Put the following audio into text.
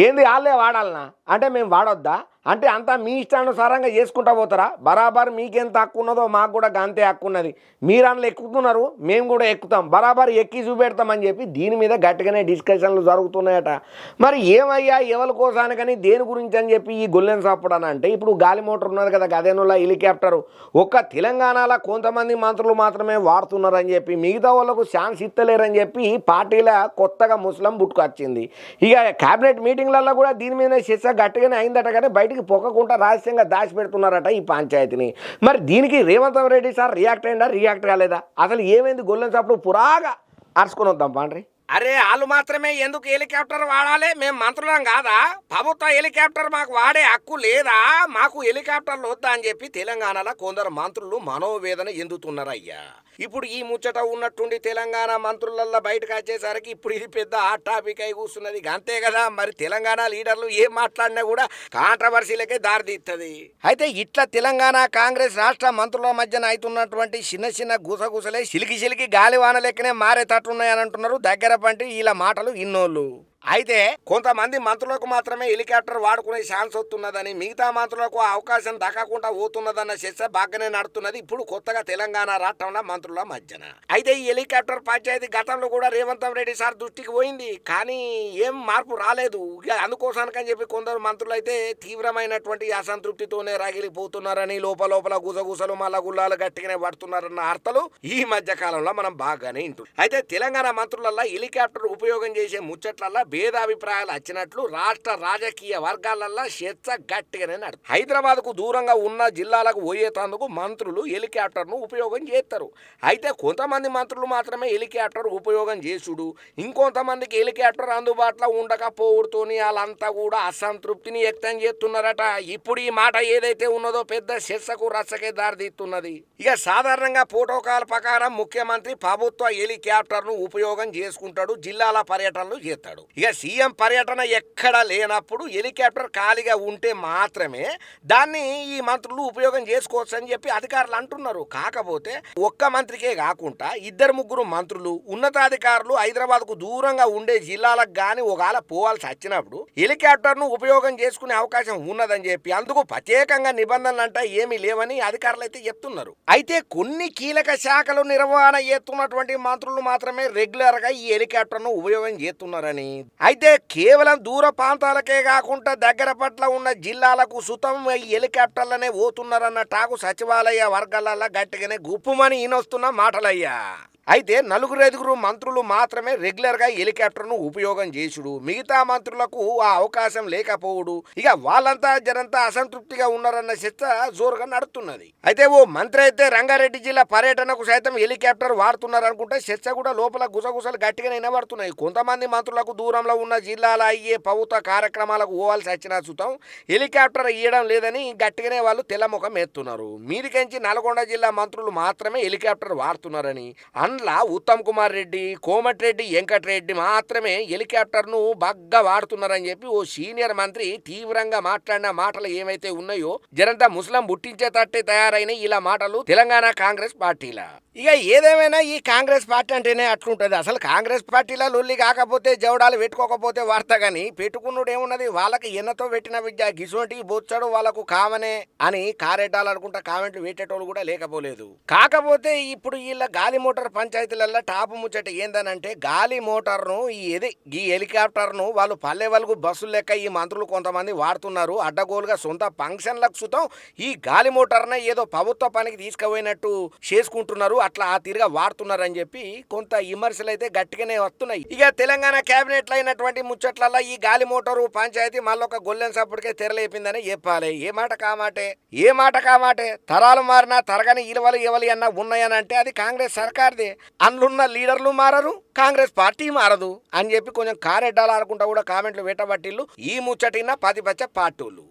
ఏంది వాళ్ళే వాడాలనా అంటే మేము వాడొద్దా అంటే అంతా మీ ఇష్టానుసారంగా చేసుకుంటా పోతారా? బరాబర్ మీకెంత హక్కు ఉన్నదో మాకు కూడా అంతే హక్కు ఉన్నది. మీరు అందులో ఎక్కుతున్నారు, మేము కూడా ఎక్కుతాం, బరాబర్ ఎక్కి చూపెడతామని చెప్పి దీని మీద గట్టిగానే డిస్కషన్లు జరుగుతున్నాయట. మరి ఏమయ్యా ఎవరి కోసానికని దేని గురించి అని చెప్పి ఈ గొల్లెన్ సాపడని అంటే ఇప్పుడు గాలి మోటార్ ఉన్నది కదా, గదేనులా హెలికాప్టరు ఒక్క తెలంగాణలో కొంతమంది మంత్రులు మాత్రమే వాడుతున్నారని చెప్పి మిగతా వాళ్ళకు ఛాన్స్ ఇస్తలేరని చెప్పి పార్టీల కొత్తగా ముస్లిం బుట్టుకొచ్చింది. ఇక క్యాబినెట్ మీటింగ్లలో కూడా దీని మీద చర్చ గట్టిగానే అయిందట, కానీ బయటికి పొక్కకుండా రహస్యంగా దాచిపెడుతున్నారట ఈ పంచాయతీని. మరి దీనికి రేవంత్ రెడ్డి సార్ రియాక్ట్ అయిందా, రియాక్ట్ కాలేదా? అసలు ఏమైంది గొల్లెన్ సాపుడు పురాగా అరుచుకొని వద్దాం పాండ్రి. అరే వాళ్ళు మాత్రమే ఎందుకు హెలికాప్టర్ వాడాలి? మేము మంత్రులం కాదా? ప్రభుత్వ హెలికాప్టర్ మాకు వాడే హక్కు లేదా? మాకు హెలికాప్టర్లు వద్దా అని చెప్పి తెలంగాణలో కొందరు మంత్రులు మనోవేదన ఎందుతున్నారయ్యా. ఇప్పుడు ఈ ముచ్చట ఉన్నట్టుండి తెలంగాణ మంత్రులల్లో బయటకు వచ్చేసరికి ఇప్పుడు ఇది పెద్ద హాట్ టాపిక్ అయి కూర్చున్నది. అంతే కదా, మరి తెలంగాణ లీడర్లు ఏం మాట్లాడినా కూడా కాంట్రవర్సీలకే దారితీస్తుంది. అయితే ఇట్లా తెలంగాణ కాంగ్రెస్ రాష్ట్ర మంత్రుల మధ్యన అవుతున్నటువంటి చిన్న చిన్న గుసగుసలే సిలికి గాలివాన లెక్కనే మారేటట్టున్నాయని అంటున్నారు దగ్గర పంటి ఇలా మాటలు ఇన్నోళ్ళు. అయితే కొంతమంది మంత్రులకు మాత్రమే హెలికాప్టర్ వాడుకునే ఛాన్స్ వస్తున్నదని, మిగతా మంత్రులకు అవకాశం దక్కకుండా పోతున్నదన్న చర్చ బాగానే నడుతున్నది ఇప్పుడు కొత్తగా తెలంగాణ రాష్ట్రంలో మంత్రుల మధ్యన. అయితే ఈ హెలికాప్టర్ పంచాయతీ గతంలో కూడా రేవంత్ రెడ్డి సార్ దృష్టికి పోయింది, కానీ ఏం మార్పు రాలేదు. ఇక అందుకోసానికని చెప్పి కొందరు మంత్రులు అయితే తీవ్రమైనటువంటి అసంతృప్తితోనే రగిలిపోతున్నారని, లోపల గుసగుసలు మళ్ళా గుల్లాలు గట్టిగానే పడుతున్నారన్న వార్తలు ఈ మధ్య కాలంలో మనం బాగానే వింటున్నాం. అయితే తెలంగాణ మంత్రులల్లో హెలికాప్టర్ ఉపయోగం చేసే ముచ్చట్లల్లో భేదాభిప్రాయాలు వచ్చినట్లు రాష్ట్ర రాజకీయ వర్గాలల్లో చర్చ గట్టిగానే నడుతుంది. హైదరాబాద్ కు దూరంగా ఉన్న జిల్లాలకు పోయేటందుకు మంత్రులు హెలికాప్టర్ ను ఉపయోగం చేస్తారు. అయితే కొంతమంది మంత్రులు మాత్రమే హెలికాప్టర్ ఉపయోగం చేసుడు, ఇంకొంతమందికి హెలికాప్టర్ అందుబాటులో ఉండకపోవడంతోని వాళ్ళంతా కూడా అసంతృప్తిని వ్యక్తం చేస్తున్నారట. ఇప్పుడు ఈ మాట ఏదైతే ఉన్నదో పెద్ద చర్చకు రచ్చకే దారితీస్తున్నది. ఇక సాధారణంగా ప్రోటోకాల్ ప్రకారం ముఖ్యమంత్రి ప్రభుత్వ హెలికాప్టర్ ను ఉపయోగం చేసుకుంటాడు, జిల్లాల పర్యటనలు చేస్తాడు. ఇక సీఎం పర్యటన ఎక్కడ లేనప్పుడు హెలికాప్టర్ ఖాళీగా ఉంటే మాత్రమే దాన్ని ఈ మంత్రులు ఉపయోగం చేసుకోవచ్చు అని చెప్పి అధికారులు అంటున్నారు. కాకపోతే ఒక్క మంత్రికే కాకుండా ఇద్దరు ముగ్గురు మంత్రులు ఉన్నతాధికారులు హైదరాబాద్ కు దూరంగా ఉండే జిల్లాలకు గాని ఒకవేళ పోవాల్సి వచ్చినప్పుడు హెలికాప్టర్ ను ఉపయోగం చేసుకునే అవకాశం ఉన్నదని చెప్పి అందుకు ప్రత్యేకంగా నిబంధనలు అంటే ఏమీ లేవని అధికారులు అయితే చెప్తున్నారు. అయితే కొన్ని కీలక శాఖలు నిర్వహణ చేస్తున్నటువంటి మంత్రులు మాత్రమే రెగ్యులర్ గా ఈ హెలికాప్టర్ ను ఉపయోగం చేస్తున్నారని, అయితే కేవలం దూర ప్రాంతాలకే కాకుండా దగ్గర పట్ల ఉన్న జిల్లాలకు సుతం హెలికాప్టర్లనే పోతున్నారన్న టాకు సచివాలయ వర్గాలలో గట్టిగానే గుప్పుమని ఈనొస్తున్న మాటలయ్యా. అయితే 4-5 మంత్రులు మాత్రమే రెగ్యులర్ గా హెలికాప్టర్ ను ఉపయోగం చేసుడు, మిగతా మంత్రులకు ఆ అవకాశం లేకపోవడు, ఇక వాళ్ళంతా జనంతా అసంతృప్తిగా ఉన్నారన్న చర్చ జోరుగా నడుతున్నది. అయితే ఓ మంత్రి అయితే రంగారెడ్డి జిల్లా పర్యటనకు సైతం హెలికాప్టర్ వాడుతున్నారు అనుకుంటే చర్చ కూడా లోపల గుసగుసలు గట్టిగానే వినబడుతున్నాయి. కొంతమంది మంత్రులకు దూరంలో ఉన్న జిల్లాల అయ్యే ప్రభుత్వ కార్యక్రమాలకు పోవాల్సి వచ్చిన సుతం హెలికాప్టర్ ఇవ్వడం లేదని గట్టిగానే వాళ్ళు తెల్లముఖం ఎత్తున్నారు. మీదికెంచి నల్గొండ జిల్లా మంత్రులు మాత్రమే హెలికాప్టర్ వాడుతున్నారని, ఉత్తమ్ కుమార్ రెడ్డి, కోమటిరెడ్డి వెంకటరెడ్డి మాత్రమే హెలికాప్టర్ ను బాగా వాడుతున్నారని చెప్పి ఓ సీనియర్ మంత్రి తీవ్రంగా మాట్లాడిన మాటలు ఏమైతే ఉన్నాయో జరంతా ముస్లిం బుట్టించేటట్టే తయారైన ఇలా మాటలు తెలంగాణ కాంగ్రెస్ పార్టీల. ఇక ఏదేమైనా ఈ కాంగ్రెస్ పార్టీ అంటేనే అట్లుంటది. అసలు కాంగ్రెస్ పార్టీలో లొల్లి కాకపోతే జవడాలు పెట్టుకోకపోతే వార్త గాని పెట్టుకున్నాడు ఏమున్నది, వాళ్ళకి ఎన్నతో పెట్టిన విద్య గిసోటి బొచ్చాడు వాళ్ళకు కావనే అని కారెట్టాలు అనుకుంటా కామెంట్లు పెట్టేటోళ్ళు కూడా లేకపోలేదు. కాకపోతే ఇప్పుడు వీళ్ళ గాలి మోటార్ పంచాయతీలలో టాపు ముచ్చట ఏందనంటే గాలి మోటార్ను ఈ హెలికాప్టర్ ను వాళ్ళు పల్లె వాళ్ళకు బస్సులు లెక్క ఈ మంత్రులు కొంతమంది వాడుతున్నారు. అడ్డగోలుగా సొంత ఫంక్షన్లకు సుతం ఈ గాలి మోటార్నే ఏదో ప్రభుత్వ పనికి తీసుకుపోయినట్టు చేసుకుంటున్నారు, అట్లా ఆ తీరుగా వాడుతున్నారని చెప్పి కొంత విమర్శలు అయితే గట్టిగానే వస్తున్నాయి. ఇక తెలంగాణ కేబినెట్ లో అయినటువంటి ముచ్చట్లలో ఈ గాలి మోటారు పంచాయతీ మళ్ళొక గొల్లెన్ సప్పుడికే తెరలేపిందని చెప్పాలి. ఏ మాట కామాటే తరాలు మారినా తరగని ఇలువలు ఎవలి అన్న ఉన్నాయనంటే అది కాంగ్రెస్ సర్కార్దే. అందులున్న లీడర్లు మారరు, కాంగ్రెస్ పార్టీ మారదు అని చెప్పి కొంచెం కారెడ్డాలు ఆడుకుంటా కూడా కామెంట్లు పెట్టబట్టిల్లు ఈ ముచ్చటిన్న 10 పచ్చ పార్టీలు.